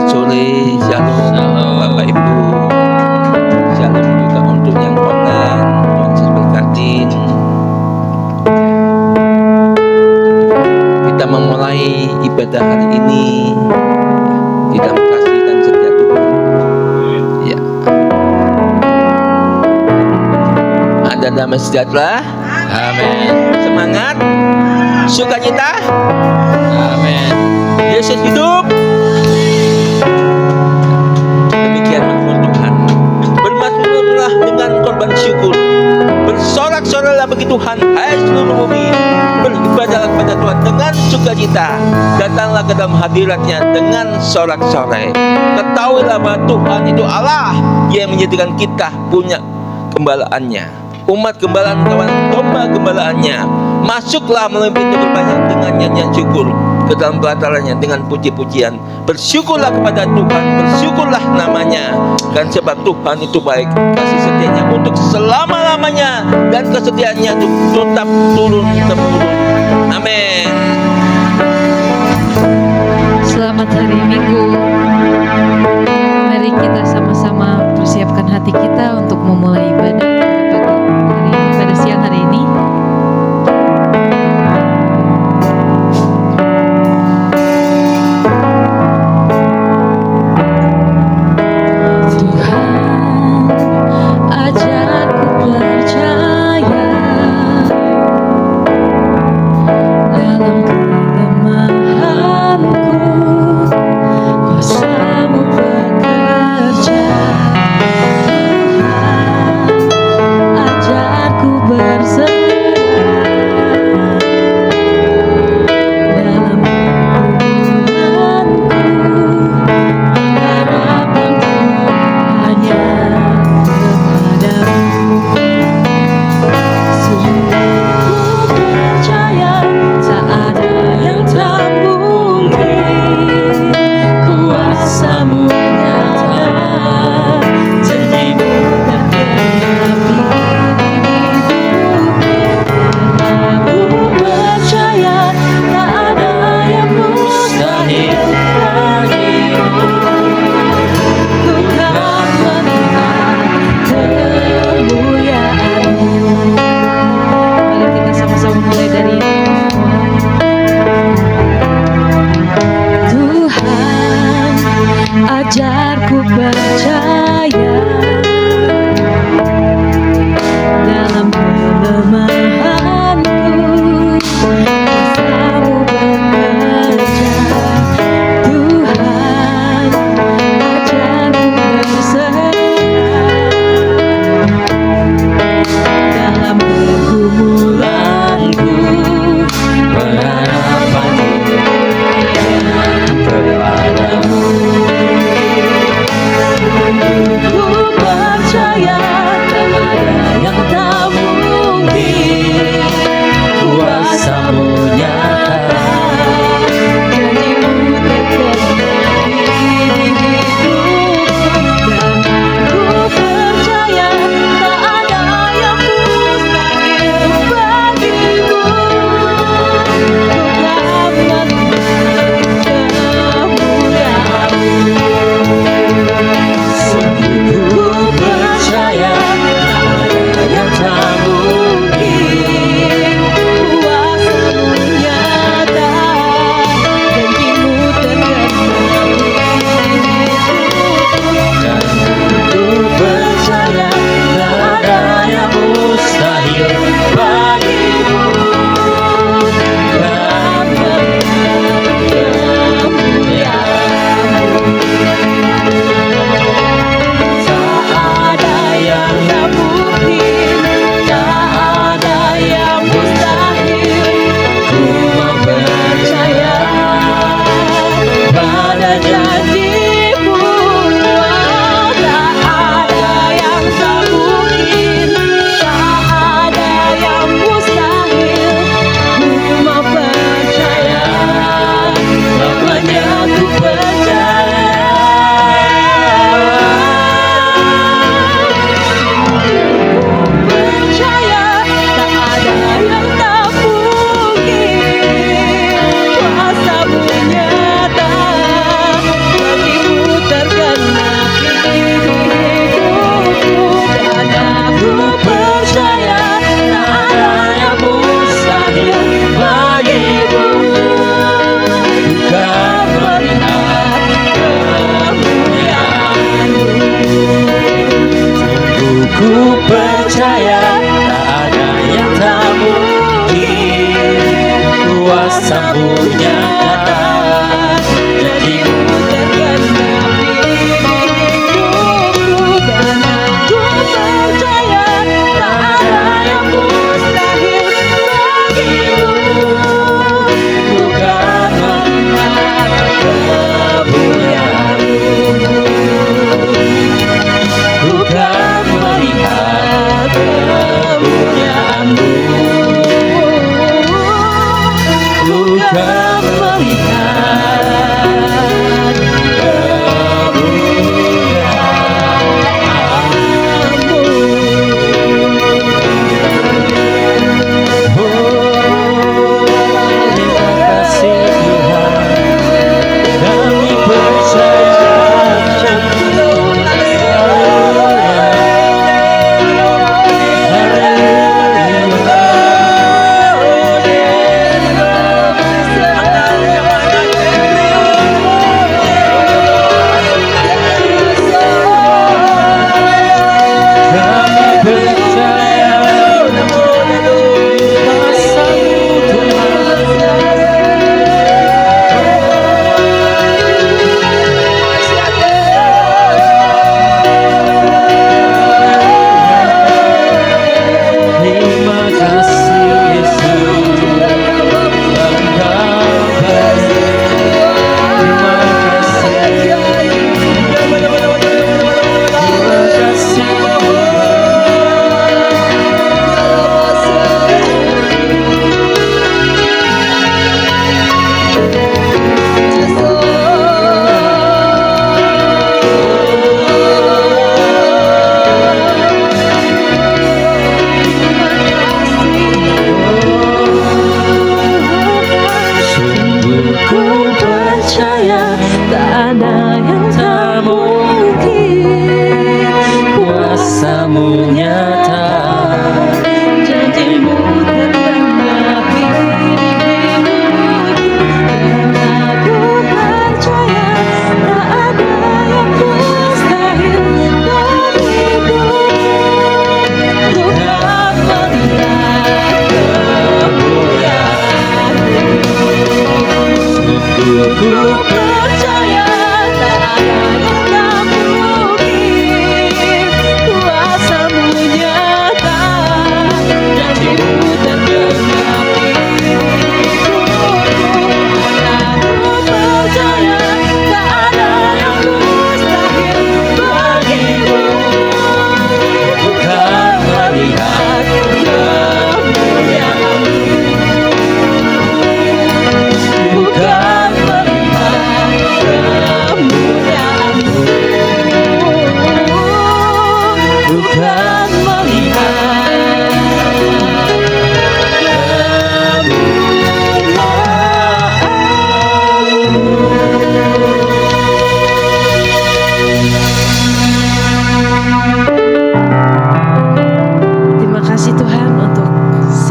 Selamat sore, shalom, Shalom. Bapak Ibu. Shalom juga untuk yang online. Tuhan Yesus berkatin. Kita memulai ibadah hari ini di dalam kasih dan setia Tuhan. Ya. Ada damai sejahtera. Amin. Semangat. Sukacita. Amin. Yesus hidup. Demikian firman Tuhan. Bermasmurlah dengan korban syukur. Bersorak-soraklah bagi Tuhan, hai seluruh bumi. Beribadahlah kepada Tuhan dengan sukacita. Datanglah ke dalam hadiratnya dengan sorak-sorai. Ketahuilah bahwa Tuhan itu Allah yang menjadikan kita punya gembalaannya. Umat gembalaan kawan domba gembalaannya. Masuklah melalui pintu gerbangnya dengan nyanyian syukur, ke dalam pelatarannya dengan puji-pujian. Bersyukurlah kepada Tuhan, bersyukurlah namanya. Dan sebab Tuhan itu baik, kasih setianya untuk selama-lamanya, dan kesetiaannya itu tetap turun-temurun. Amin. Selamat hari Minggu. Mari kita sama-sama persiapkan hati kita untuk memulai ibadah pada siang hari ini. Tuhan, ajarku percaya nyata, janjimu tergenapi hidupku, dan aku percaya tak ada yang mustahil bagimu. Ku kan melihat kemuliaan-Mu, ku kan melihat kemuliaan-Mu, ku kan melihat kemuliaan-Mu. Terima kasih Tuhan, kami percaya.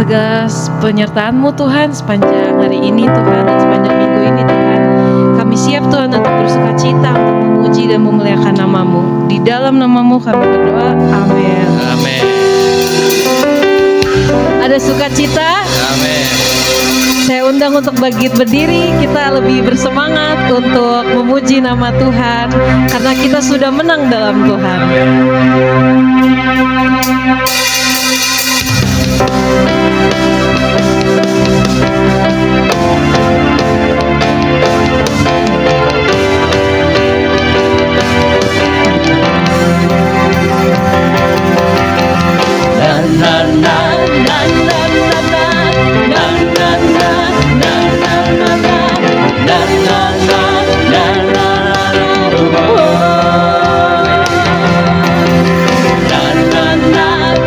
segala penyertaan-Mu Tuhan sepanjang hari ini Tuhan, dan sepanjang minggu ini Tuhan. Kami siap Tuhan untuk bersuka cita, untuk memuji dan memuliakan nama-Mu. Di dalam nama-Mu kami berdoa, amin. Amin. Ada sukacita? Amin. Saya undang untuk berdiri, kita lebih bersemangat untuk memuji nama Tuhan, karena kita sudah menang dalam Tuhan.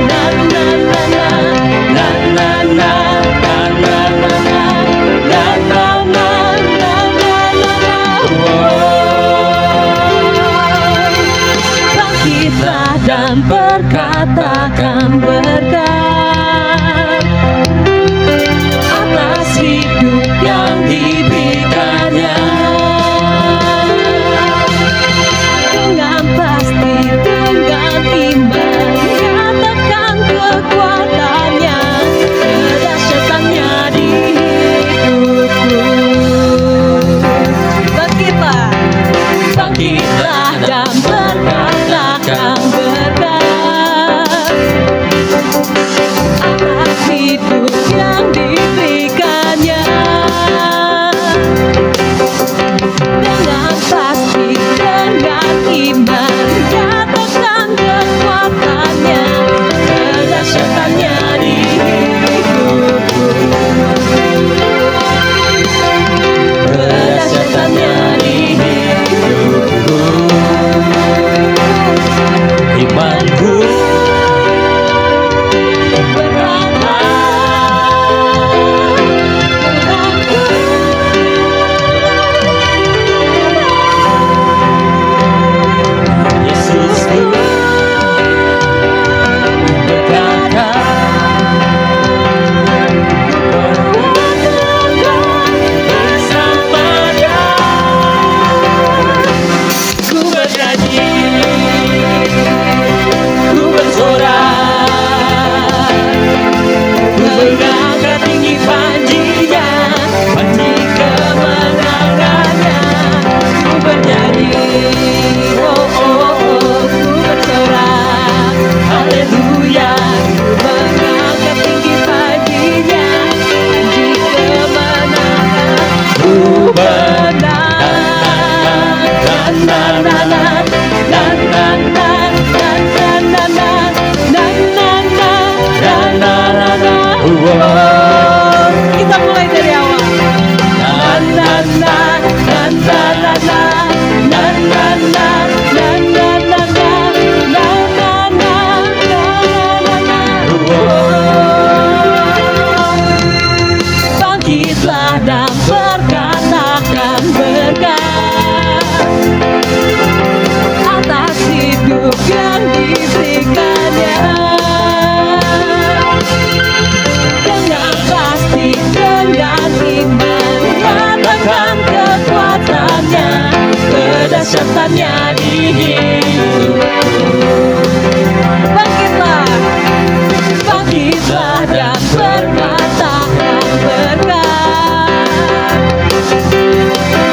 Na setannya di hidupku. Bangkitlah, bangkitlah dan berkatakan berkat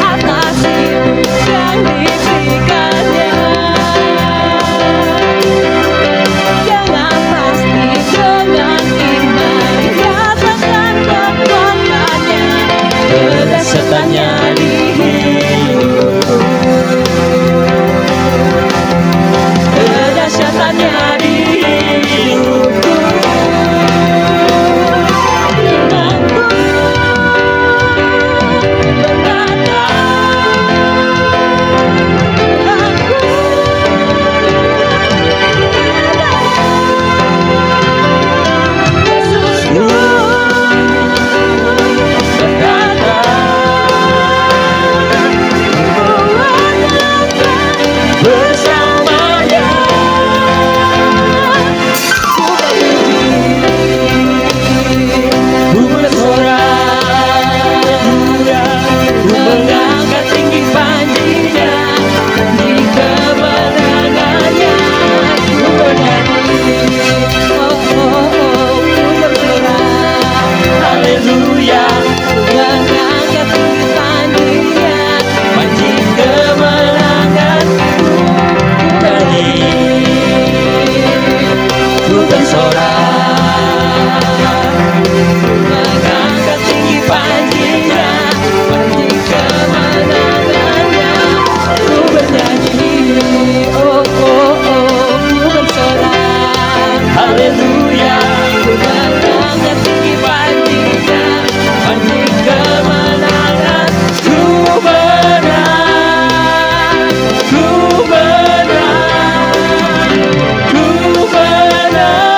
atas hidup yang diberikannya. Jangan pasti dengan iman nyatakan kekuatannya, kedahsyatannya di hidupku, kedahsyatannya di hidupku. Imanku berkata, aku Yesusku berkata, bersamanya ku bersorak, ku mengangkat tinggi panjinya, di kemenangannya ku bernyanyi. Oh, oh, oh, ku bersorak, haleluya, ku mengangkat tinggi panjinya, panji kemenangan ku bernyanyi. Ku bersorak, ku mengangkat tinggi panjinya, panji kemenangannya ku bernyanyi. Oh, oh, oh, ku bersorak, haleluya, ku mengangkat tinggi panjinya, panji kemenangan ku menang, ku menang, ku menang.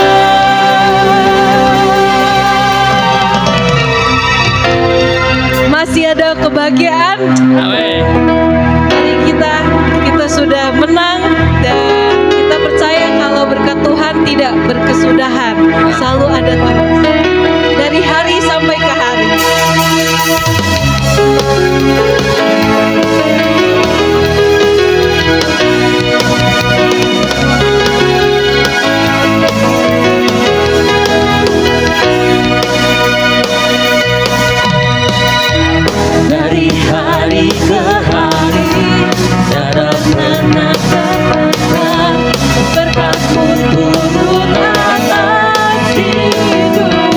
Masih ada kebahagiaan. Amin. Hari kita sudah menang, dan kita percaya kalau berkat Tuhan tidak berkesudahan, selalu ada terus dari hari sampai ke hari. Dari hari ke hari dalam menatapkan berkat-Mu turun atas hidup.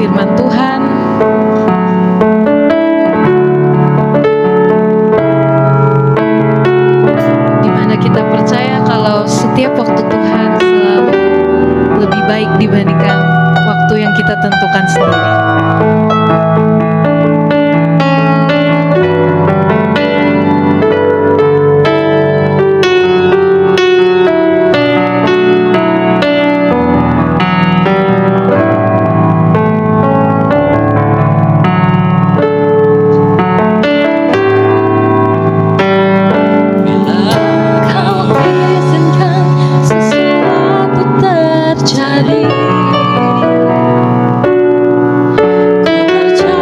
firman Tuhan. Di mana kita percaya kalau setiap waktu Tuhan selalu lebih baik dibandingkan waktu yang kita tentukan sendiri. Bila Kau izinkan sesuatu terjadi, ku percaya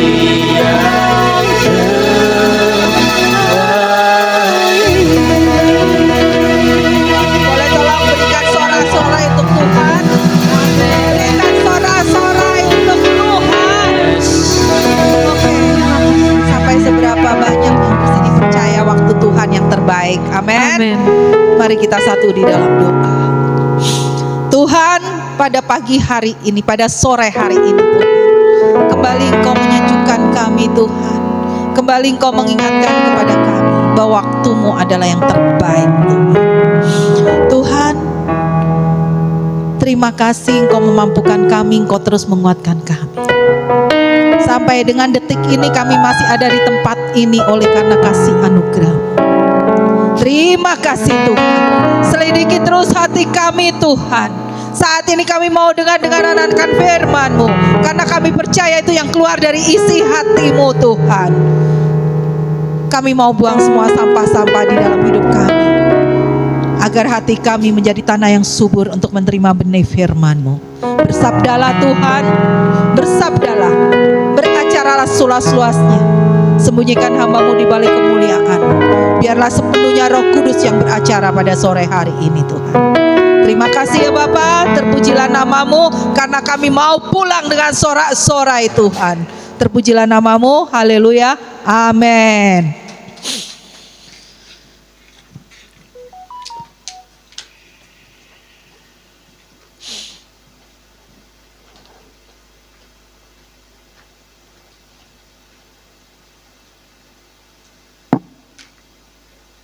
yang Boleh tolong berikan sorak-sorai untuk Tuhan. Berikan sorak-sorai untuk Tuhan. Oke, sampai seberapa banyak yang di sini percaya waktu Tuhan yang terbaik. Amin. Amin. Mari kita satu di dalam doa. Tuhan, pada pagi hari ini, pada sore hari ini Tuhan, kembali Engkau menyejukkan kami Tuhan. Kembali Engkau mengingatkan kepada kami bahwa waktu-Mu adalah yang terbaik Tuhan. Tuhan, terima kasih Engkau memampukan kami, Engkau terus menguatkan kami. Sampai dengan detik ini kami masih ada di tempat ini oleh karena kasih anugerah. Terima kasih Tuhan. Selidiki terus hati kami Tuhan. Saat ini kami mau dengar-dengaran akan firman-Mu, karena kami percaya itu yang keluar dari isi hati-Mu Tuhan. Kami mau buang semua sampah-sampah di dalam hidup kami, agar hati kami menjadi tanah yang subur untuk menerima benih firman-Mu. Bersabdalah Tuhan, bersabdalah, beracaralah seluas-luasnya. Sembunyikan hamba-Mu di balik kemuliaan. Biarlah sepenuhnya Roh Kudus yang beracara pada sore hari ini Tuhan. Terima kasih ya Bapa, terpujilah nama-Mu, karena kami mau pulang dengan sorak-sorai Tuhan. Terpujilah nama-Mu, haleluya, amin.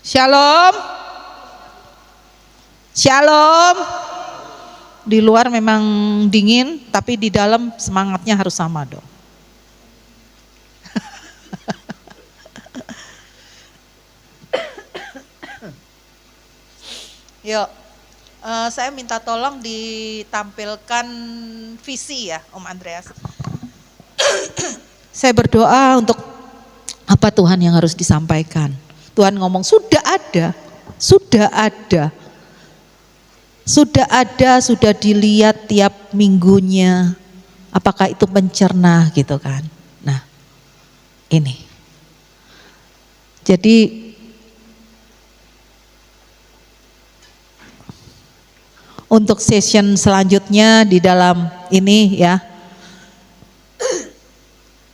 Shalom. Shalom. Di luar memang dingin, tapi di dalam semangatnya harus sama dong. Yuk, saya minta tolong ditampilkan visi ya Om Andreas. Saya berdoa untuk apa Tuhan yang harus disampaikan. Tuhan ngomong sudah ada, sudah dilihat tiap minggunya. Apakah itu mencerna gitu kan? Nah, ini. Jadi untuk session selanjutnya di dalam ini ya,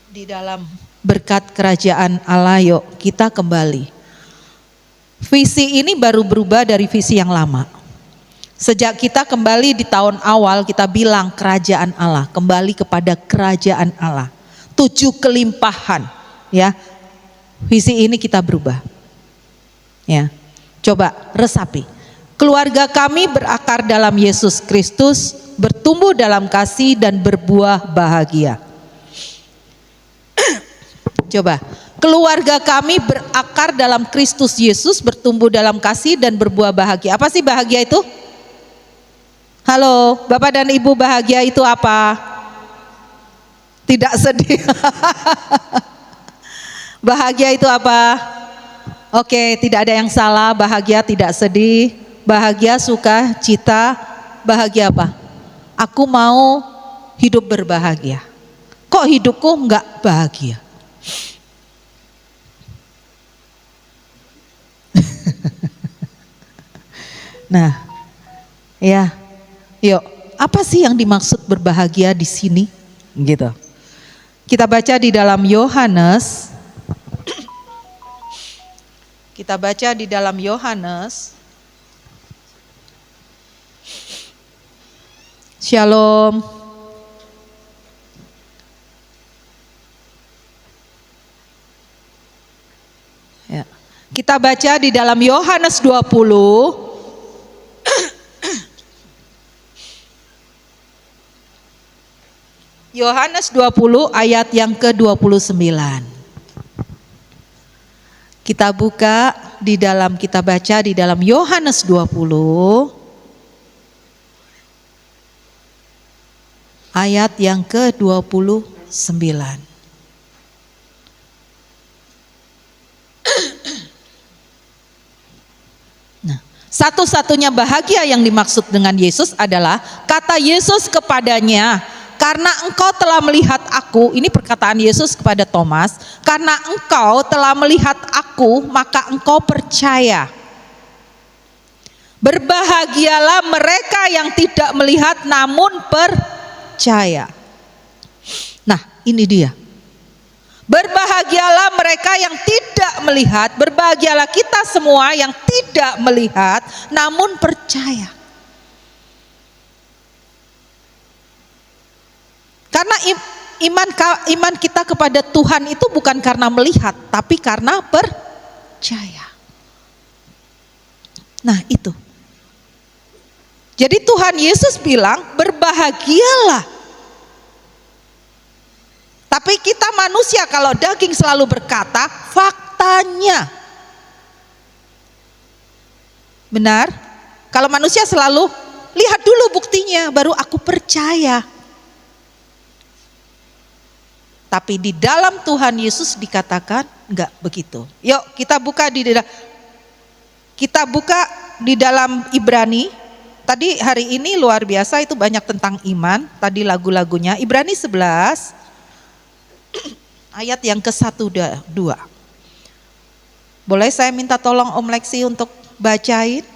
di dalam berkat kerajaan Allah, yuk kita kembali. Visi ini baru berubah dari visi yang lama. Sejak kita kembali di tahun awal, kita bilang kerajaan Allah, kembali kepada kerajaan Allah. 7 kelimpahan, ya. Visi ini kita berubah. Ya. Coba resapi. Keluarga kami berakar dalam Yesus Kristus, bertumbuh dalam kasih dan berbuah bahagia. Coba, keluarga kami berakar dalam Kristus Yesus, bertumbuh dalam kasih dan berbuah bahagia. Apa sih bahagia itu? Halo, Bapak dan Ibu, bahagia itu apa? Tidak sedih. Bahagia itu apa? Oke, tidak ada yang salah. Bahagia tidak sedih. Bahagia suka cita. Bahagia apa? Aku mau hidup berbahagia. Kok hidupku enggak bahagia? Nah, ya, yuk, apa sih yang dimaksud berbahagia di sini? Gitu. Kita baca di dalam Yohanes. Kita baca di dalam Yohanes. Shalom. Ya. Kita baca di dalam Yohanes 20. Yohanes 20 ayat yang ke-29. Kita buka di dalam, kita baca di dalam Yohanes 20 ayat yang ke-29. Nah, satu-satunya bahagia yang dimaksud dengan Yesus adalah kata Yesus kepadanya, karena engkau telah melihat aku, ini perkataan Yesus kepada Thomas, karena engkau telah melihat aku, maka engkau percaya. Berbahagialah mereka yang tidak melihat namun percaya. Nah, ini dia. Berbahagialah mereka yang tidak melihat, berbahagialah kita semua yang tidak melihat namun percaya. Karena iman kita kepada Tuhan itu bukan karena melihat, tapi karena percaya. Nah, itu. Jadi Tuhan Yesus bilang berbahagialah. Tapi kita manusia kalau daging selalu berkata faktanya. Benar? Kalau manusia selalu lihat dulu buktinya baru aku percaya. Tapi di dalam Tuhan Yesus dikatakan enggak begitu. Yuk kita buka di dalam Ibrani. Tadi hari ini luar biasa itu banyak tentang iman. Tadi lagu-lagunya Ibrani 11 ayat yang ke-1 2. Boleh saya minta tolong Om Lexi untuk bacain?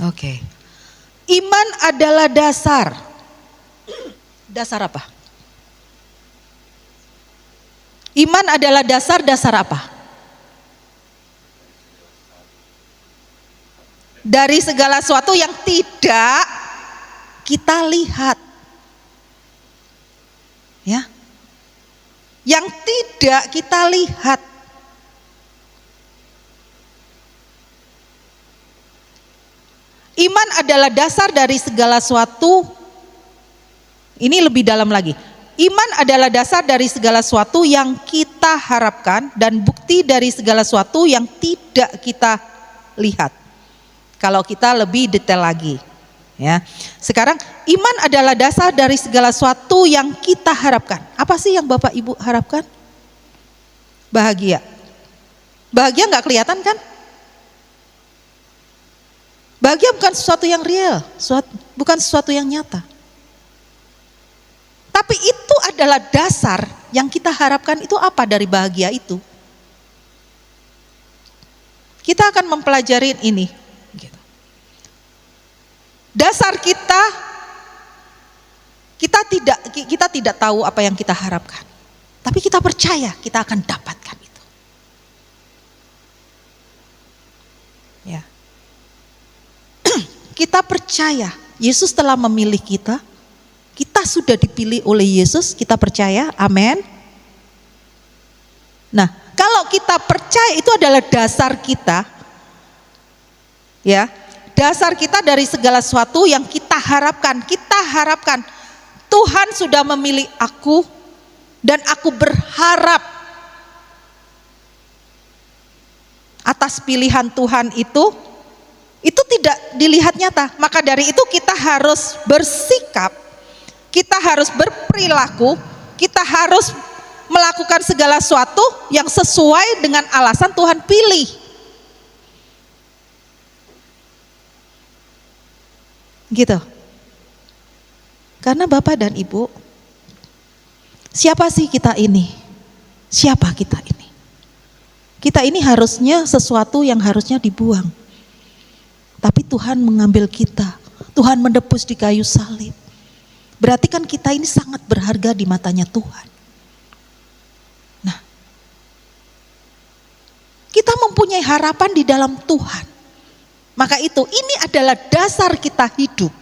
Oke. Iman adalah dasar. Dasar apa? Iman adalah dasar apa? Dari segala sesuatu yang tidak kita lihat. Ya. Yang tidak kita lihat. Iman adalah dasar dari segala sesuatu. Ini lebih dalam lagi. Iman adalah dasar dari segala sesuatu yang kita harapkan dan bukti dari segala sesuatu yang tidak kita lihat. Kalau kita lebih detail lagi, ya. Sekarang iman adalah dasar dari segala sesuatu yang kita harapkan. Apa sih yang Bapak Ibu harapkan? Bahagia. Bahagia nggak kelihatan kan? Bahagia bukan sesuatu yang real, bukan sesuatu yang nyata. Tapi itu adalah dasar yang kita harapkan. Itu apa dari bahagia itu? Kita akan mempelajari ini. Dasar kita tidak tahu apa yang kita harapkan. Tapi kita percaya kita akan dapatkan itu. Ya. Kita percaya Yesus telah memilih kita. Kita sudah dipilih oleh Yesus, kita percaya, amin. Nah, kalau kita percaya itu adalah dasar kita. Ya, dasar kita dari segala sesuatu yang kita harapkan. Kita harapkan Tuhan sudah memilih aku dan aku berharap atas pilihan Tuhan itu tidak dilihat nyata. Maka dari itu kita harus bersikap, kita harus berperilaku, kita harus melakukan segala sesuatu yang sesuai dengan alasan Tuhan pilih. Gitu. Karena Bapak dan Ibu, siapa sih kita ini? Siapa kita ini? Kita ini harusnya sesuatu yang harusnya dibuang. Tapi Tuhan mengambil kita, Tuhan menebus di kayu salib. Berarti kan kita ini sangat berharga di matanya Tuhan. Nah, kita mempunyai harapan di dalam Tuhan. Maka itu, ini adalah dasar kita hidup.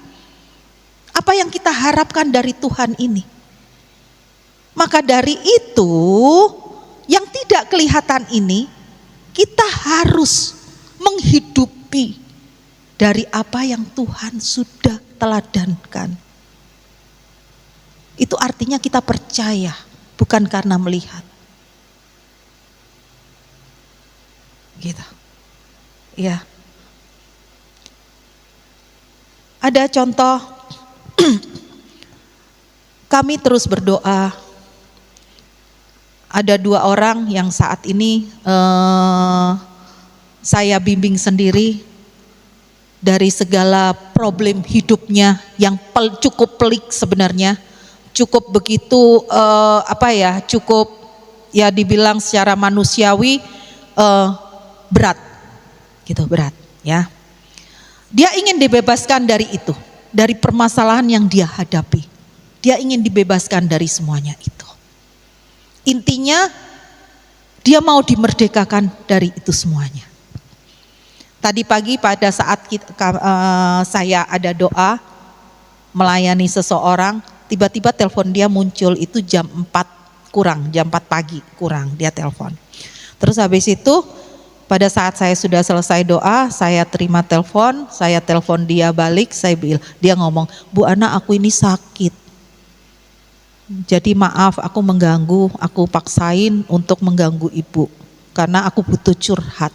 Apa yang kita harapkan dari Tuhan ini. Maka dari itu, yang tidak kelihatan ini, kita harus menghidupi dari apa yang Tuhan sudah teladankan. Itu artinya kita percaya, bukan karena melihat. Gitu. Ya. Ada contoh kami terus berdoa. Ada 2 orang yang saat ini saya bimbing sendiri dari segala problem hidupnya yang cukup pelik sebenarnya, cukup begitu cukup ya dibilang secara manusiawi berat, gitu berat ya. Dia ingin dibebaskan dari itu, dari permasalahan yang dia hadapi. Dia ingin dibebaskan dari semuanya itu. Intinya dia mau dimerdekakan dari itu semuanya. Tadi pagi pada saat saya ada doa melayani seseorang, tiba-tiba telepon dia muncul itu jam 4 kurang, jam 4 pagi kurang dia telepon. Terus habis itu pada saat saya sudah selesai doa, saya terima telepon, saya telepon dia balik, dia ngomong, "Bu Ana, aku ini sakit. Jadi maaf aku mengganggu, aku paksain untuk mengganggu ibu karena aku butuh curhat."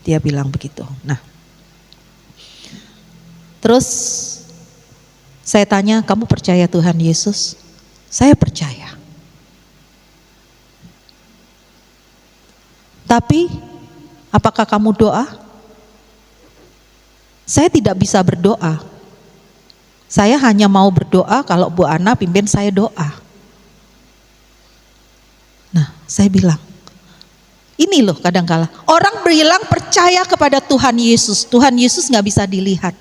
Dia bilang begitu. Nah, terus saya tanya, "Kamu percaya Tuhan Yesus?" "Saya percaya." "Tapi apakah kamu doa?" "Saya tidak bisa berdoa. Saya hanya mau berdoa kalau Bu Ana pimpin saya doa." Nah, saya bilang, ini loh kadangkala orang bilang percaya kepada Tuhan Yesus. Tuhan Yesus nggak bisa dilihat,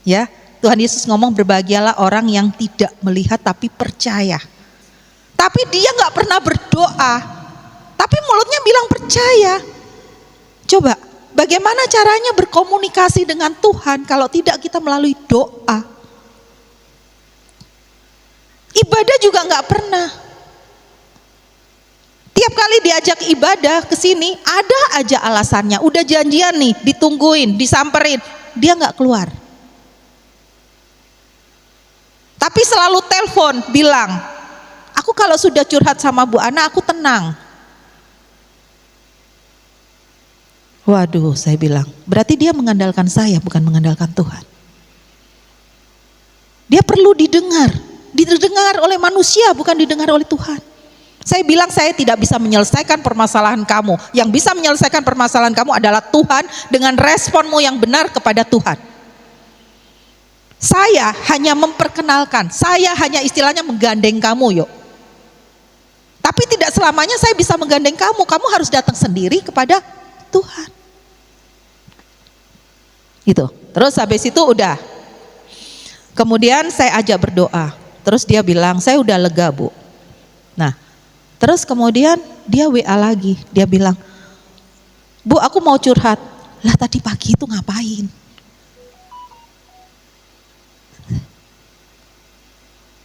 ya. Tuhan Yesus ngomong berbahagialah orang yang tidak melihat tapi percaya. Tapi dia nggak pernah berdoa, tapi mulutnya bilang percaya. Coba, bagaimana caranya berkomunikasi dengan Tuhan kalau tidak kita melalui doa? Ibadah juga nggak pernah. Tiap kali diajak ibadah ke sini ada aja alasannya. Udah janjian nih, ditungguin, disamperin, dia nggak keluar. Tapi selalu telepon bilang, "Aku kalau sudah curhat sama Bu Ana aku tenang." Waduh, saya bilang, berarti dia mengandalkan saya bukan mengandalkan Tuhan. Dia perlu didengar oleh manusia bukan didengar oleh Tuhan. Saya bilang saya tidak bisa menyelesaikan permasalahan kamu. Yang bisa menyelesaikan permasalahan kamu adalah Tuhan dengan responmu yang benar kepada Tuhan. Saya hanya memperkenalkan, saya hanya istilahnya menggandeng kamu yuk. Tapi tidak selamanya saya bisa menggandeng kamu. Kamu harus datang sendiri kepada Tuhan. Gitu. Terus habis itu udah. Kemudian saya ajak berdoa. Terus dia bilang, "Saya udah lega, Bu." Nah, terus kemudian dia WA lagi. Dia bilang, "Bu, aku mau curhat." Lah tadi pagi itu ngapain?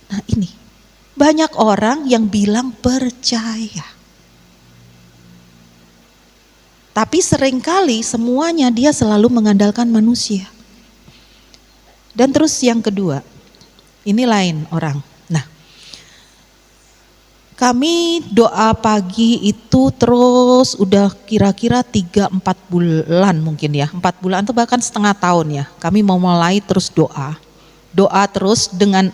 Nah ini, banyak orang yang bilang percaya. Tapi seringkali semuanya dia selalu mengandalkan manusia. Dan terus yang kedua, ini lain orang. Nah, kami doa pagi itu terus udah kira-kira 3-4 bulan mungkin ya. 4 bulan atau bahkan setengah tahun ya. Kami mau mulai terus doa. Doa terus dengan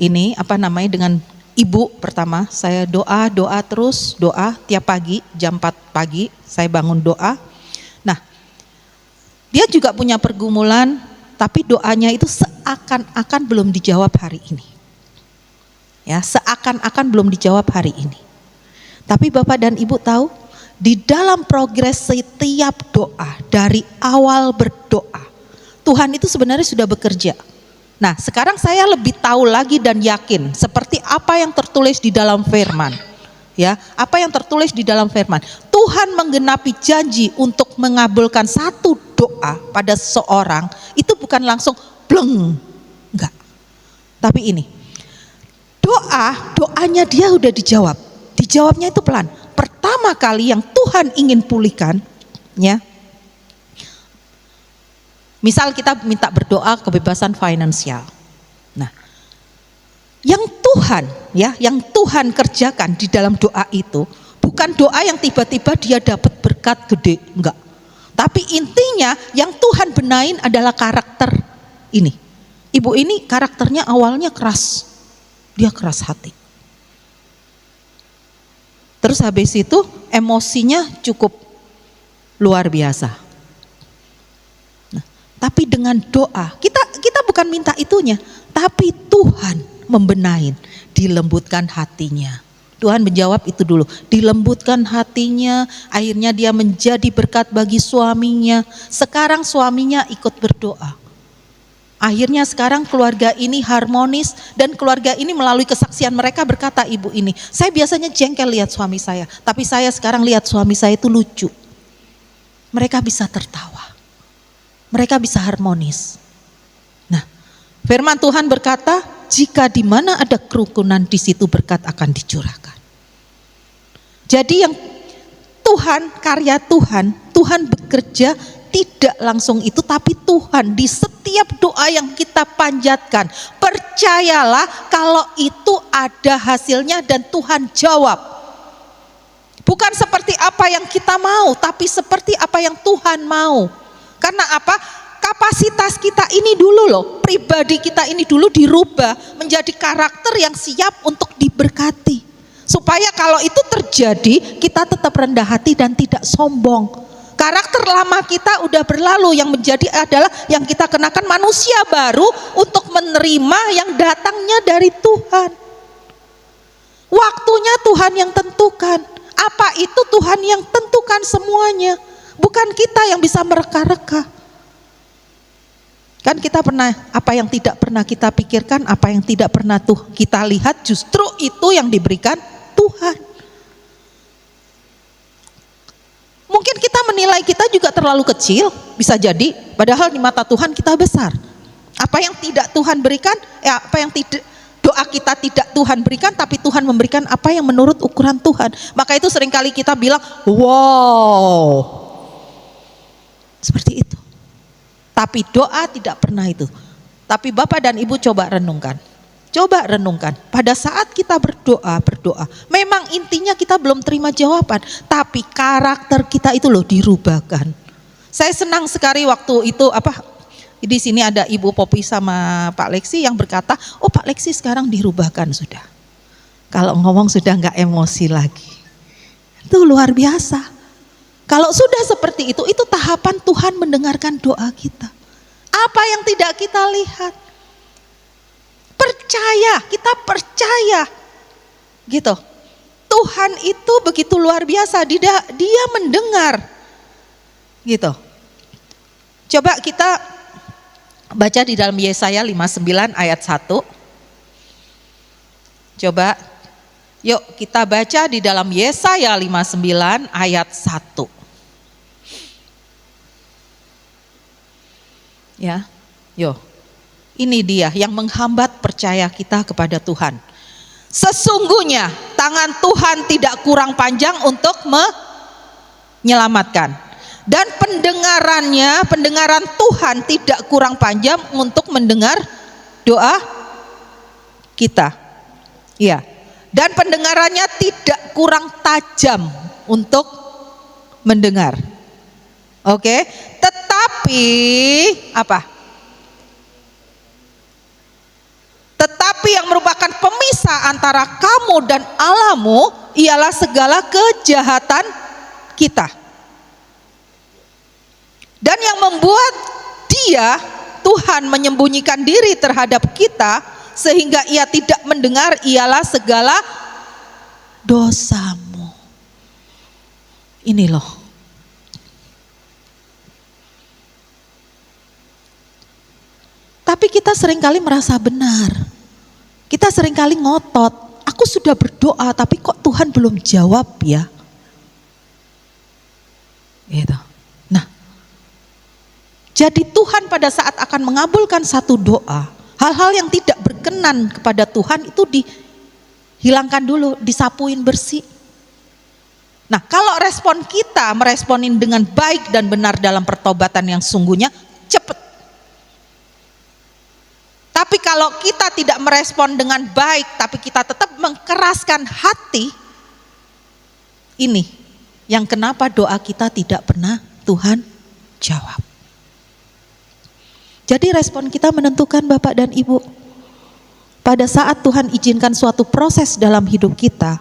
dengan ibu pertama. Saya doa terus, doa tiap pagi jam 4 pagi saya bangun doa. Nah, dia juga punya pergumulan, tapi doanya itu seakan-akan belum dijawab hari ini. Ya, seakan-akan belum dijawab hari ini. Tapi Bapak dan Ibu tahu, di dalam progres setiap doa, dari awal berdoa, Tuhan itu sebenarnya sudah bekerja. Nah, sekarang saya lebih tahu lagi dan yakin seperti apa yang tertulis di dalam firman. Ya, apa yang tertulis di dalam firman. Tuhan menggenapi janji untuk mengabulkan satu doa pada seseorang, itu bukan langsung bleng. Enggak. Tapi ini, doanya dia udah dijawab. Dijawabnya itu pelan. Pertama kali yang Tuhan ingin pulihkan, ya. Misal kita minta berdoa kebebasan finansial. Nah, yang Tuhan kerjakan di dalam doa itu bukan doa yang tiba-tiba dia dapat berkat. dekat, gede, enggak. Tapi intinya yang Tuhan benain adalah karakter ini. Ibu ini karakternya awalnya keras, dia keras hati. Terus habis itu emosinya cukup luar biasa. Nah, tapi dengan doa, kita bukan minta itunya, tapi Tuhan membenain, dilembutkan hatinya. Tuhan menjawab itu dulu, dilembutkan hatinya, akhirnya dia menjadi berkat bagi suaminya. Sekarang suaminya ikut berdoa. Akhirnya sekarang keluarga ini harmonis, dan keluarga ini melalui kesaksian mereka berkata, ibu ini, saya biasanya jengkel lihat suami saya, tapi saya sekarang lihat suami saya itu lucu. Mereka bisa tertawa, mereka bisa harmonis. Nah, firman Tuhan berkata, jika di mana ada kerukunan, di situ berkat akan dicurahkan. Jadi yang Tuhan, karya Tuhan, Tuhan bekerja tidak langsung itu, tapi Tuhan di setiap doa yang kita panjatkan, percayalah kalau itu ada hasilnya dan Tuhan jawab. Bukan seperti apa yang kita mau, tapi seperti apa yang Tuhan mau. Karena apa? Kapasitas kita ini dulu loh, pribadi kita ini dulu dirubah menjadi karakter yang siap untuk diberkati. Supaya kalau itu terjadi, kita tetap rendah hati dan tidak sombong. Karakter lama kita udah berlalu, yang menjadi adalah yang kita kenakan manusia baru untuk menerima yang datangnya dari Tuhan. Waktunya Tuhan yang tentukan. Apa itu Tuhan yang tentukan semuanya. Bukan kita yang bisa mereka-reka. Kan kita pernah, apa yang tidak pernah kita pikirkan, apa yang tidak pernah kita lihat, justru itu yang diberikan Tuhan. Mungkin kita menilai kita juga terlalu kecil, bisa jadi, padahal di mata Tuhan kita besar. Apa yang tidak Tuhan berikan, apa yang tidak doa kita tidak Tuhan berikan, tapi Tuhan memberikan apa yang menurut ukuran Tuhan. Maka itu seringkali kita bilang, wow, seperti itu. Tapi doa tidak pernah itu. Tapi Bapak dan Ibu coba renungkan. Coba renungkan, pada saat kita berdoa, memang intinya kita belum terima jawaban, tapi karakter kita itu loh dirubahkan. Saya senang sekali waktu itu di sini ada Ibu Popi sama Pak Leksi yang berkata, oh Pak Leksi sekarang dirubahkan sudah. Kalau ngomong sudah nggak emosi lagi. Itu luar biasa. Kalau sudah seperti itu tahapan Tuhan mendengarkan doa kita. Apa yang tidak kita lihat? Percaya, kita percaya gitu. Tuhan itu begitu luar biasa, dia mendengar gitu. Coba kita baca di dalam Yesaya 59 ayat 1. Coba yuk kita baca di dalam Yesaya 59 ayat 1. Ya, yuk. Ini dia yang menghambat percaya kita kepada Tuhan. Sesungguhnya tangan Tuhan tidak kurang panjang untuk menyelamatkan. Dan pendengaran Tuhan tidak kurang panjang untuk mendengar doa kita. Iya. Dan pendengarannya tidak kurang tajam untuk mendengar. Oke, tetapi apa? Tetapi yang merupakan pemisah antara kamu dan Allahmu ialah segala kejahatan kita. Dan yang membuat dia, Tuhan, menyembunyikan diri terhadap kita sehingga ia tidak mendengar ialah segala dosamu. Ini loh. Tapi kita seringkali merasa benar. Kita seringkali ngotot, aku sudah berdoa tapi kok Tuhan belum jawab ya. Gitu. Nah, jadi Tuhan pada saat akan mengabulkan satu doa, hal-hal yang tidak berkenan kepada Tuhan itu dihilangkan dulu, disapuin bersih. Nah, kalau respon kita meresponin dengan baik dan benar dalam pertobatan yang sungguhnya, cepat. Tapi kalau kita tidak merespon dengan baik, tapi kita tetap mengkeraskan hati, ini yang kenapa doa kita tidak pernah Tuhan jawab. Jadi respon kita menentukan Bapak dan Ibu. Pada saat Tuhan izinkan suatu proses dalam hidup kita,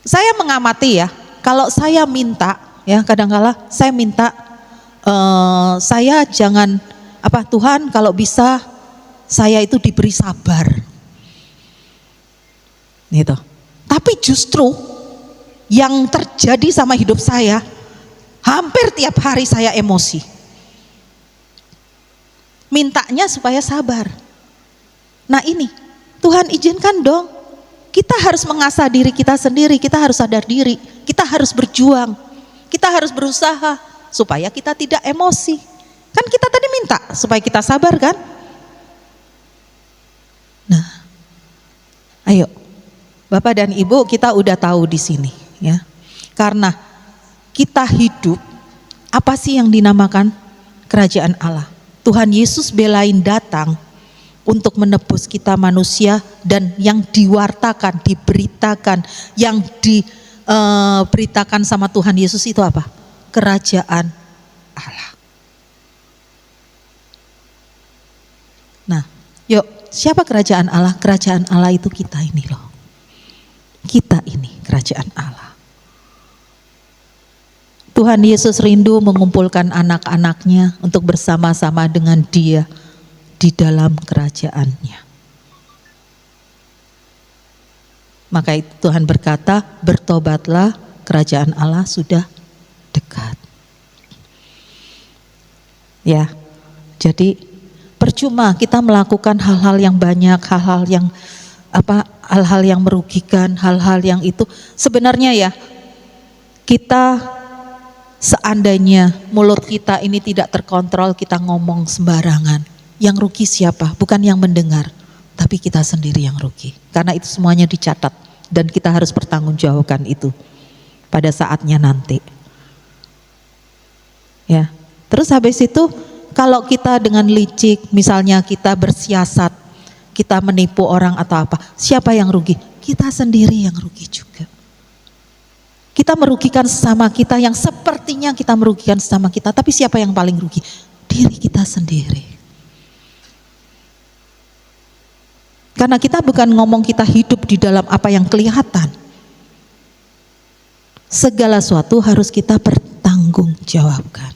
saya mengamati ya, kalau saya minta, ya kadang-kala saya minta, saya jangan, Tuhan kalau bisa saya itu diberi sabar. Gitu. Tapi justru yang terjadi sama hidup saya, hampir tiap hari saya emosi. Mintanya supaya sabar. Nah ini, Tuhan izinkan dong. Kita harus mengasah diri kita sendiri, kita harus sadar diri, kita harus berjuang, kita harus berusaha supaya kita tidak emosi. Kan kita tadi minta supaya kita sabar kan? Nah, ayo Bapak dan Ibu, kita udah tahu di sini ya. Karena kita hidup, apa sih yang dinamakan kerajaan Allah? Tuhan Yesus belain datang untuk menebus kita manusia, dan yang diwartakan, diberitakan, yang diberitakan sama Tuhan Yesus itu apa? Kerajaan Allah. Nah, yuk, siapa kerajaan Allah? Kerajaan Allah itu kita ini loh. Kita ini kerajaan Allah. Tuhan Yesus rindu mengumpulkan anak-anaknya untuk bersama-sama dengan Dia di dalam kerajaannya. Maka itu Tuhan berkata, bertobatlah, kerajaan Allah sudah dekat. Ya, jadi percuma kita melakukan hal-hal yang banyak, hal-hal yang merugikan, hal-hal yang itu sebenarnya ya, kita seandainya mulut kita ini tidak terkontrol, kita ngomong sembarangan, yang rugi siapa? Bukan yang mendengar, tapi kita sendiri yang rugi. Karena itu semuanya dicatat dan kita harus bertanggungjawabkan itu pada saatnya nanti. Ya, terus habis itu kalau kita dengan licik, misalnya kita bersiasat, kita menipu orang atau apa, siapa yang rugi? Kita sendiri yang rugi juga. Kita merugikan sesama kita yang sepertinya kita merugikan sesama kita, tapi siapa yang paling rugi? Diri kita sendiri. Karena kita bukan ngomong kita hidup di dalam apa yang kelihatan. Segala sesuatu harus kita pertanggungjawabkan.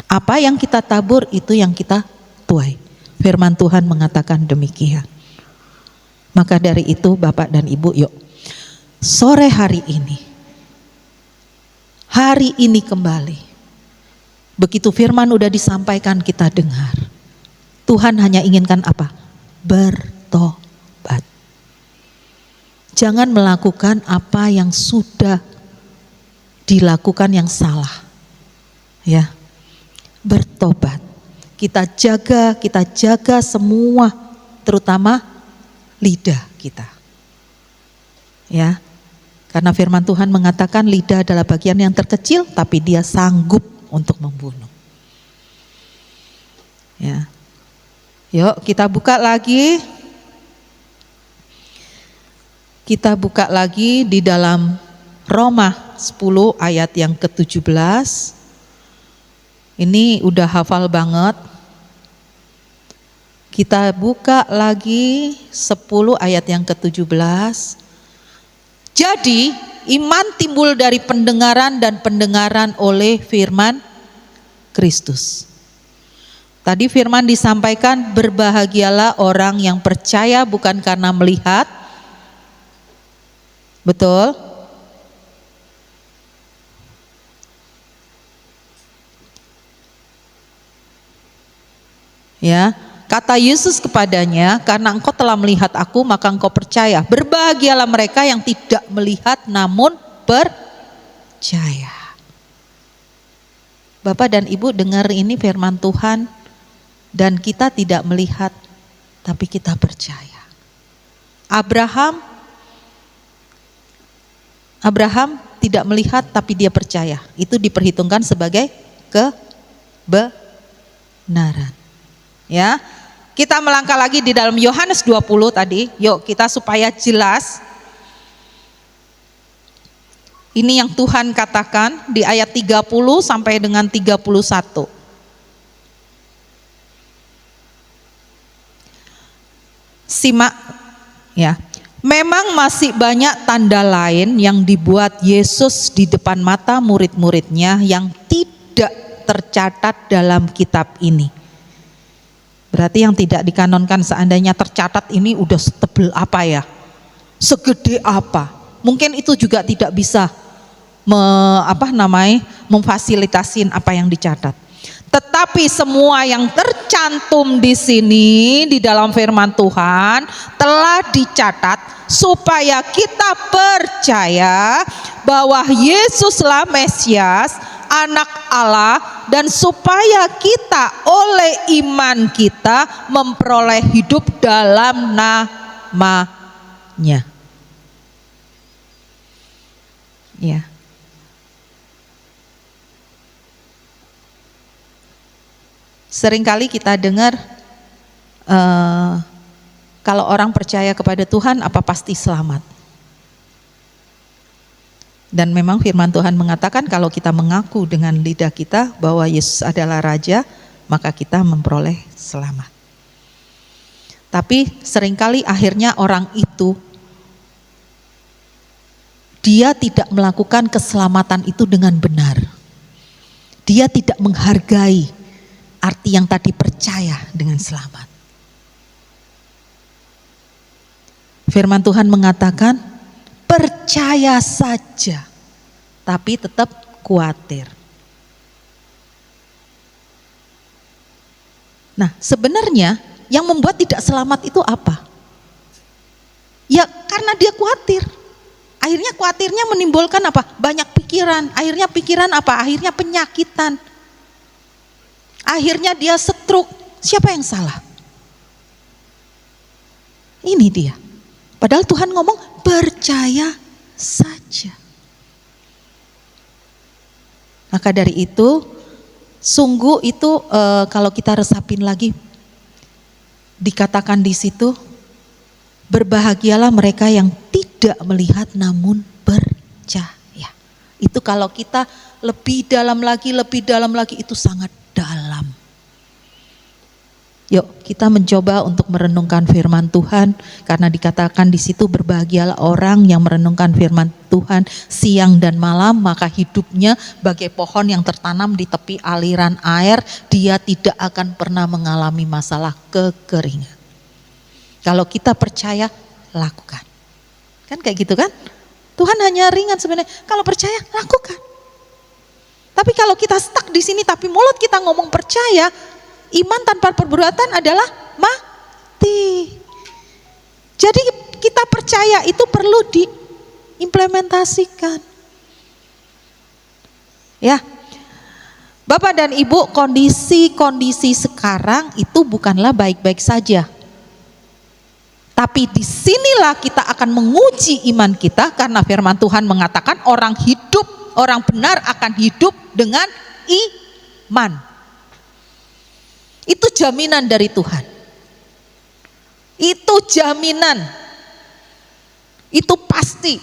Apa yang kita tabur itu yang kita tuai. Firman Tuhan mengatakan demikian. Maka dari itu Bapak dan Ibu, yuk sore hari ini kembali, begitu firman udah disampaikan kita dengar, Tuhan hanya inginkan apa? Bertobat. Jangan melakukan apa yang sudah dilakukan yang salah. Ya, bertobat. Kita jaga semua, terutama lidah kita. Ya. Karena firman Tuhan mengatakan lidah adalah bagian yang terkecil, tapi dia sanggup untuk membunuh. Ya. Yuk kita buka lagi. Kita buka lagi di dalam Roma 10 ayat yang ke-17. Ini udah hafal banget. Kita buka lagi 10 ayat yang ke-17. Jadi iman timbul dari pendengaran dan pendengaran oleh firman Kristus. Tadi firman disampaikan, berbahagialah orang yang percaya bukan karena melihat. Betul? Ya, kata Yesus kepadanya, karena engkau telah melihat aku maka engkau percaya. Berbahagialah mereka yang tidak melihat namun percaya. Bapak dan Ibu dengar ini firman Tuhan, dan kita tidak melihat tapi kita percaya. Abraham tidak melihat tapi dia percaya. Itu diperhitungkan sebagai kebenaran. Ya, kita melangkah lagi di dalam Yohanes 20 tadi. Yuk kita supaya jelas. Ini yang Tuhan katakan di ayat 30 sampai dengan 31. Simak ya. Memang masih banyak tanda lain yang dibuat Yesus di depan mata murid-muridnya yang tidak tercatat dalam kitab ini. Berarti yang tidak dikanonkan, seandainya tercatat ini udah setebel apa ya? Segede apa? Mungkin itu juga tidak bisa memfasilitasin apa yang dicatat. Tetapi semua yang tercantum di sini di dalam firman Tuhan telah dicatat supaya kita percaya bahwa Yesuslah Mesias, Anak Allah, dan supaya kita oleh iman kita memperoleh hidup dalam namanya. Ya. Seringkali kita dengar kalau orang percaya kepada Tuhan apa pasti selamat. Dan memang firman Tuhan mengatakan kalau kita mengaku dengan lidah kita bahwa Yesus adalah Raja, maka kita memperoleh selamat. Tapi seringkali akhirnya orang itu dia tidak melakukan keselamatan itu dengan benar. Dia tidak menghargai arti yang tadi percaya dengan selamat. Firman Tuhan mengatakan, percaya saja, tapi tetap khawatir. Nah, sebenarnya yang membuat tidak selamat itu apa? Ya karena dia khawatir. Akhirnya khawatirnya menimbulkan apa? Banyak pikiran. Akhirnya pikiran apa? Akhirnya penyakitan. Akhirnya dia stroke. Siapa yang salah? Ini dia. Padahal Tuhan ngomong percaya saja. Maka dari itu, sungguh itu kalau kita resapin lagi, dikatakan di situ, berbahagialah mereka yang tidak melihat namun percaya. Itu kalau kita lebih dalam lagi itu sangat dalam. Yuk kita mencoba untuk merenungkan firman Tuhan, karena dikatakan di situ berbahagialah orang yang merenungkan firman Tuhan siang dan malam, maka hidupnya bagai pohon yang tertanam di tepi aliran air, dia tidak akan pernah mengalami masalah kekeringan. Kalau kita percaya, lakukan. Kan kayak gitu kan? Tuhan hanya ringan sebenarnya. Kalau percaya, lakukan. Tapi kalau kita stuck di sini tapi mulut kita ngomong percaya, iman tanpa perbuatan adalah mati. Jadi kita percaya itu perlu diimplementasikan. Ya. Bapak dan Ibu, kondisi sekarang itu bukanlah baik-baik saja. Tapi disinilah kita akan menguji iman kita, karena firman Tuhan mengatakan orang benar akan hidup dengan iman. Itu jaminan dari Tuhan. Itu jaminan. Itu pasti.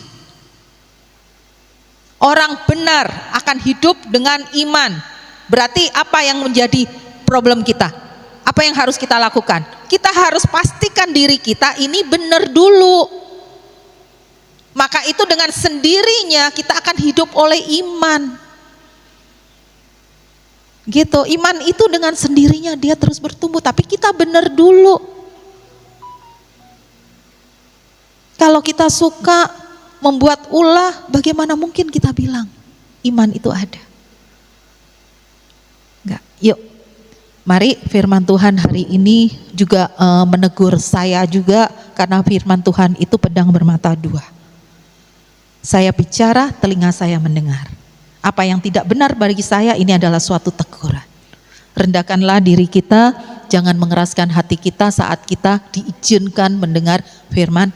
Orang benar akan hidup dengan iman. Berarti apa yang menjadi problem kita? Apa yang harus kita lakukan? Kita harus pastikan diri kita ini benar dulu. Maka itu dengan sendirinya kita akan hidup oleh iman. Gitu, iman itu dengan sendirinya dia terus bertumbuh, tapi kita benar dulu. Kalau kita suka membuat ulah, bagaimana mungkin kita bilang iman itu ada? Enggak. Yuk, mari firman Tuhan hari ini juga menegur saya juga, karena firman Tuhan itu pedang bermata dua. Saya bicara, telinga saya mendengar. Apa yang tidak benar bagi saya ini adalah suatu teguran. Rendahkanlah diri kita, jangan mengeraskan hati kita saat kita diizinkan mendengar firman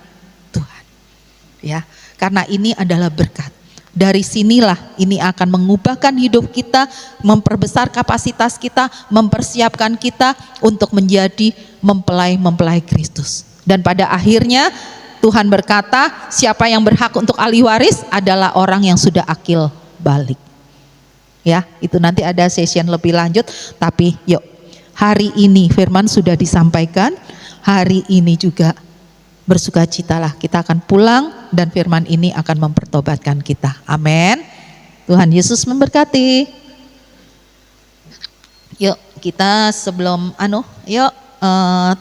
Tuhan. Ya, karena ini adalah berkat. Dari sinilah ini akan mengubahkan hidup kita, memperbesar kapasitas kita, mempersiapkan kita untuk menjadi mempelai-mempelai Kristus. Dan pada akhirnya Tuhan berkata, siapa yang berhak untuk ahli waris adalah orang yang sudah akil balik. Ya, itu nanti ada session lebih lanjut, tapi yuk, hari ini firman sudah disampaikan, hari ini juga bersukacitalah, kita akan pulang dan firman ini akan mempertobatkan kita. Amin. Tuhan Yesus memberkati. Yuk kita sebelum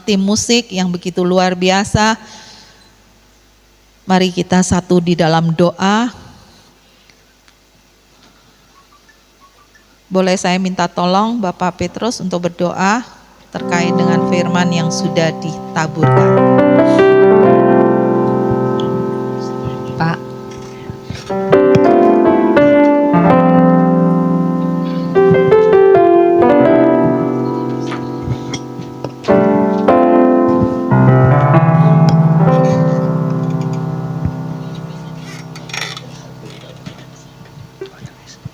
tim musik yang begitu luar biasa, mari kita satu di dalam doa. Boleh saya minta tolong Bapak Petrus untuk berdoa terkait dengan firman yang sudah ditaburkan. Pak.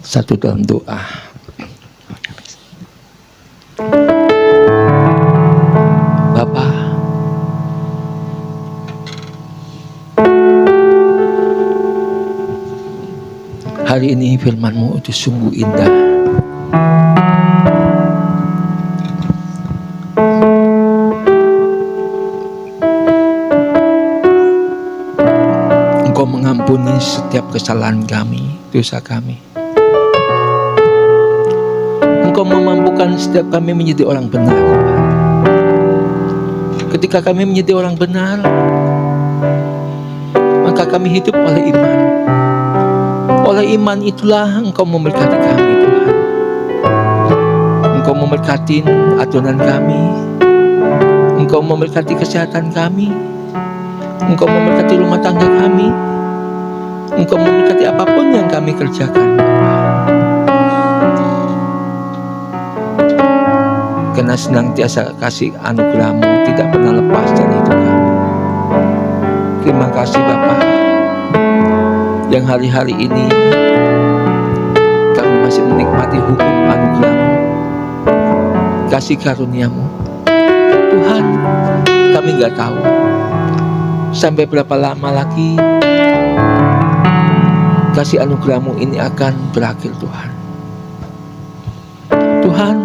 Satu dalam doa. Bapa, hari ini firman-Mu itu sungguh indah. Engkau mengampuni setiap kesalahan kami, dosa kami. Engkau memampukan setiap kami menjadi orang benar, Tuhan. Ketika kami menjadi orang benar, maka kami hidup oleh iman. Oleh iman itulah Engkau memberkati kami, Tuhan. Engkau memberkati adonan kami, Engkau memberkati kesehatan kami, Engkau memberkati rumah tangga kami, Engkau memberkati apapun yang kami kerjakan, karena senantiasa kasih anugerah-Mu tidak pernah lepas dari hidup kami. Terima kasih Bapa, yang hari-hari ini kami masih menikmati hukum anugerah-Mu, kasih karunia-Mu. Tuhan, kami gak tahu sampai berapa lama lagi kasih anugerah-Mu ini akan berakhir, Tuhan. Tuhan,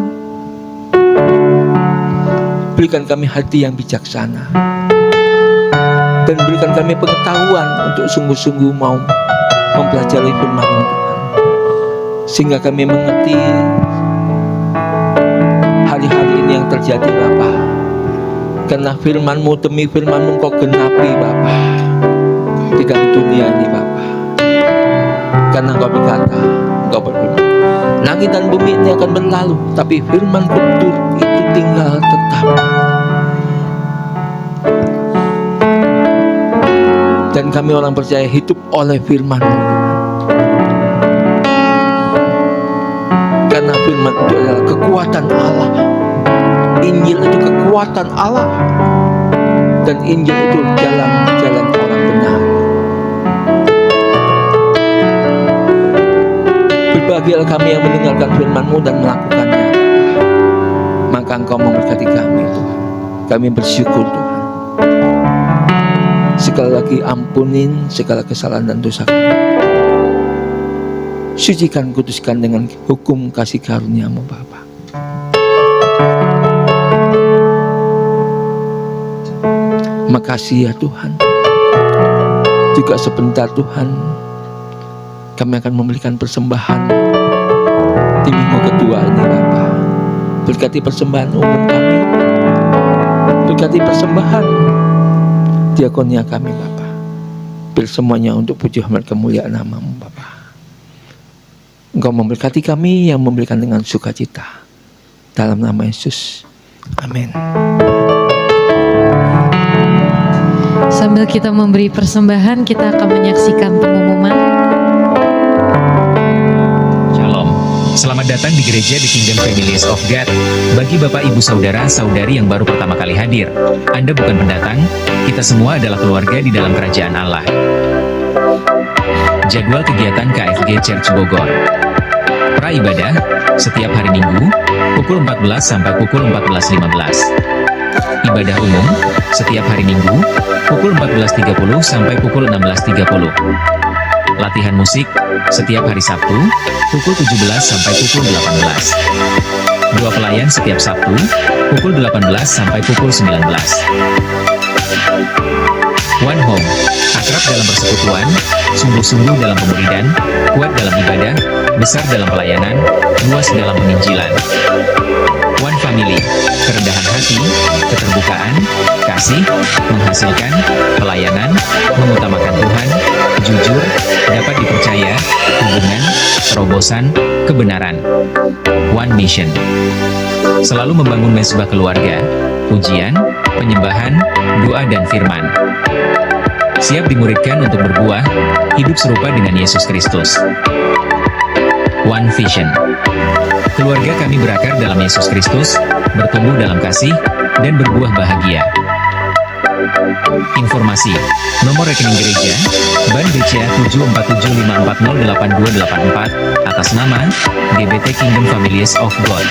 berikan kami hati yang bijaksana dan berikan kami pengetahuan untuk sungguh-sungguh mau mempelajari firman-Mu, Tuhan, sehingga kami mengerti hari-hari ini yang terjadi, Bapa. Karena firman-Mu demi firman-Mu Engkau genapi, Bapa, di dalam dunia ini, Bapa. Karena Engkau berkata, Engkau berfirman, langit dan bumi ini akan berlalu, tapi firman-Ku itu tinggal tetap. Dan kami orang percaya hidup oleh firman-Mu, karena firman itu adalah kekuatan Allah. Injil itu kekuatan Allah, dan Injil itu jalan-jalan orang benar. Berbahagialah kami yang mendengarkan firman-Mu dan melakukannya, maka Engkau memberkati kami, Tuhan. Kami bersyukur, Tuhan. Sekali lagi ampunin segala kesalahan dan dosa kami. Sucikan, kuduskan dengan hukum kasih karunia-Mu, Bapa. Makasih ya Tuhan. Juga sebentar Tuhan, kami akan memberikan persembahan di minggu kedua ini, Bapa. Berkati persembahan umum kami, berkati persembahan diakonia kami, Bapa. Biar semuanya untuk puji hormat kemuliaan nama-Mu, Bapa. Engkau memberkati kami yang memberikan dengan sukacita. Dalam nama Yesus, amin. Sambil kita memberi persembahan, kita akan menyaksikan pengumuman. Shalom. Selamat datang di gereja The Kingdom Families of God. Bagi Bapak Ibu Saudara Saudari yang baru pertama kali hadir, Anda bukan pendatang, kita semua adalah keluarga di dalam kerajaan Allah. Jadwal kegiatan KFG Church Bogor. Praibadah setiap hari Minggu pukul 14 sampai pukul 14.15. ibadah umum setiap hari Minggu pukul 14.30 sampai pukul 16.30. Latihan musik setiap hari Sabtu pukul 17 sampai pukul 18. Doa pelayan setiap Sabtu pukul 18 sampai pukul 19. One Home, akrab dalam persekutuan, sungguh-sungguh dalam pemuridan, kuat dalam ibadah, besar dalam pelayanan, luas dalam penginjilan. One Family, kerendahan hati, keterbukaan, kasih, menghasilkan, pelayanan, mengutamakan Tuhan, jujur, dapat dipercaya, hubungan, terobosan, kebenaran. One Mission, selalu membangun mesbah keluarga, pujian, penyembahan, doa dan firman. Siap dimuridkan untuk berbuah, hidup serupa dengan Yesus Kristus. One Vision, keluarga kami berakar dalam Yesus Kristus, bertumbuh dalam kasih, dan berbuah bahagia. Informasi, nomor rekening gereja, Bank BCA 74754082284, atas nama GBT Kingdom Families of God.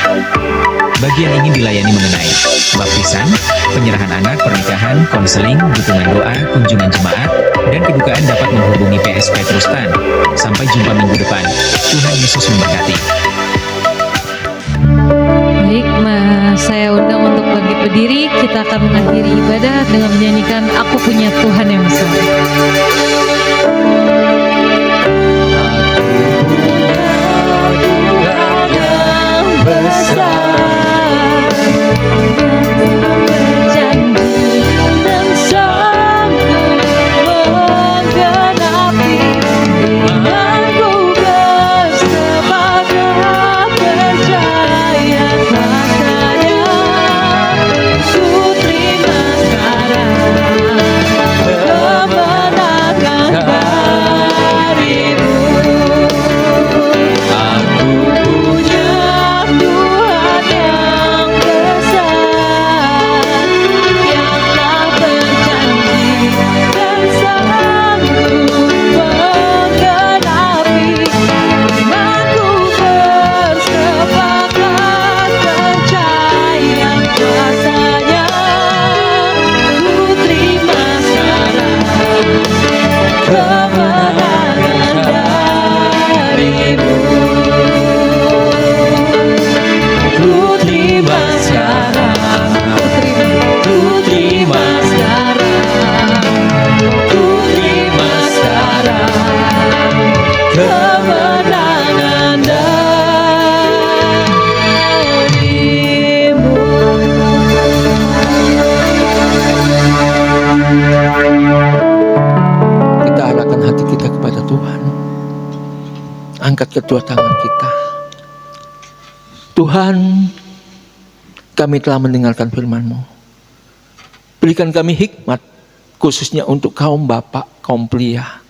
Bagi yang ingin dilayani mengenai baptisan, penyerahan anak, pernikahan, konseling, dukungan doa, kunjungan jemaat, dan kedukaan dapat menghubungi PS Petrus Tan. Sampai jumpa minggu depan. Tuhan Yesus memberkati. Baik, saya undang untuk bagi berdiri. Kita akan mengakhiri ibadah dengan menyanyikan Aku Punya Tuhan Yang Besar. Angkat kedua tangan kita. Tuhan, kami telah mendengarkan firman-Mu. Berikan kami hikmat, khususnya untuk kaum bapak, kaum pria.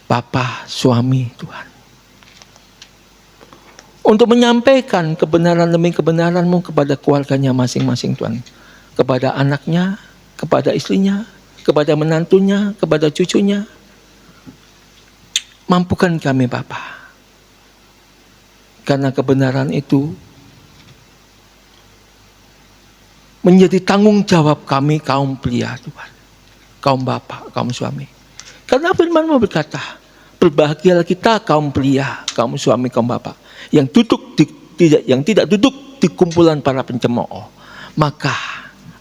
Bapak, suami, Tuhan. Untuk menyampaikan kebenaran demi kebenaran-Mu kepada keluarganya masing-masing, Tuhan. Kepada anaknya, kepada istrinya, kepada menantunya, kepada cucunya. Mampukan kami Bapa. Karena kebenaran itu menjadi tanggung jawab kami kaum pria Tuhan. Kaum bapak, kaum suami. Karena firman-Mu berkata, berbahagialah kita kaum pria, kaum suami, kaum bapak yang tidak duduk di kumpulan para pencemooh. Maka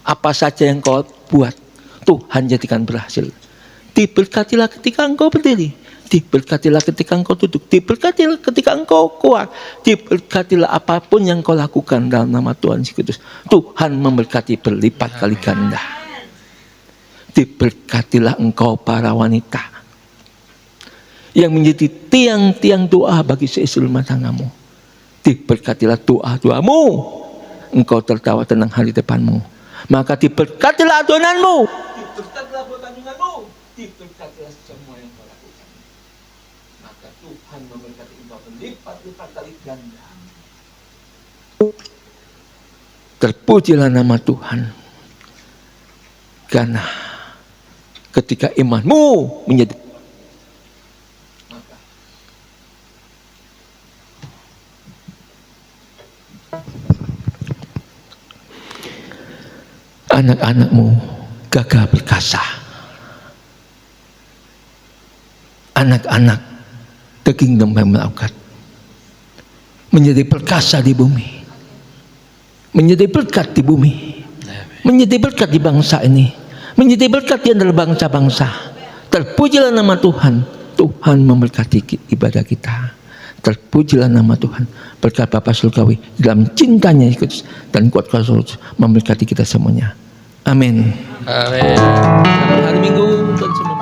apa saja yang kau buat, Tuhan jadikan berhasil. Diberkatilah ketika engkau berdiri. Diberkatilah ketika engkau duduk, diberkatilah ketika engkau kuat, diberkatilah apapun yang kau lakukan dalam nama Tuhan Yesus Kristus. Tuhan memberkati berlipat kali ganda. Diberkatilah engkau para wanita yang menjadi tiang-tiang doa bagi seisi rumah tanggamu. Diberkatilah doa-doamu, engkau tertawa tenang hari depanmu. Maka diberkatilah adonanmu, diberkatilah pertandinganmu, diberkatilah semua yang kau lakukan. Maka Tuhan memberkati engkau berlipat-lipat kali ganda. Terpujilah nama Tuhan. Karena ketika imanmu menjadi anak-anakmu gagah perkasa. Anak-anak the kingdom family of God menjadi perkasa di bumi, menjadi berkat di bumi, menjadi berkat di bangsa ini, menjadi berkat di antara bangsa-bangsa. Terpujilah nama Tuhan. Tuhan memberkati ibadah kita. Terpujilah nama Tuhan. Berkat Bapa Surgawi dalam cintanya dan kuat kuasa memberkati kita semuanya. Amin. Amin. Selamat hari Minggu dan semua.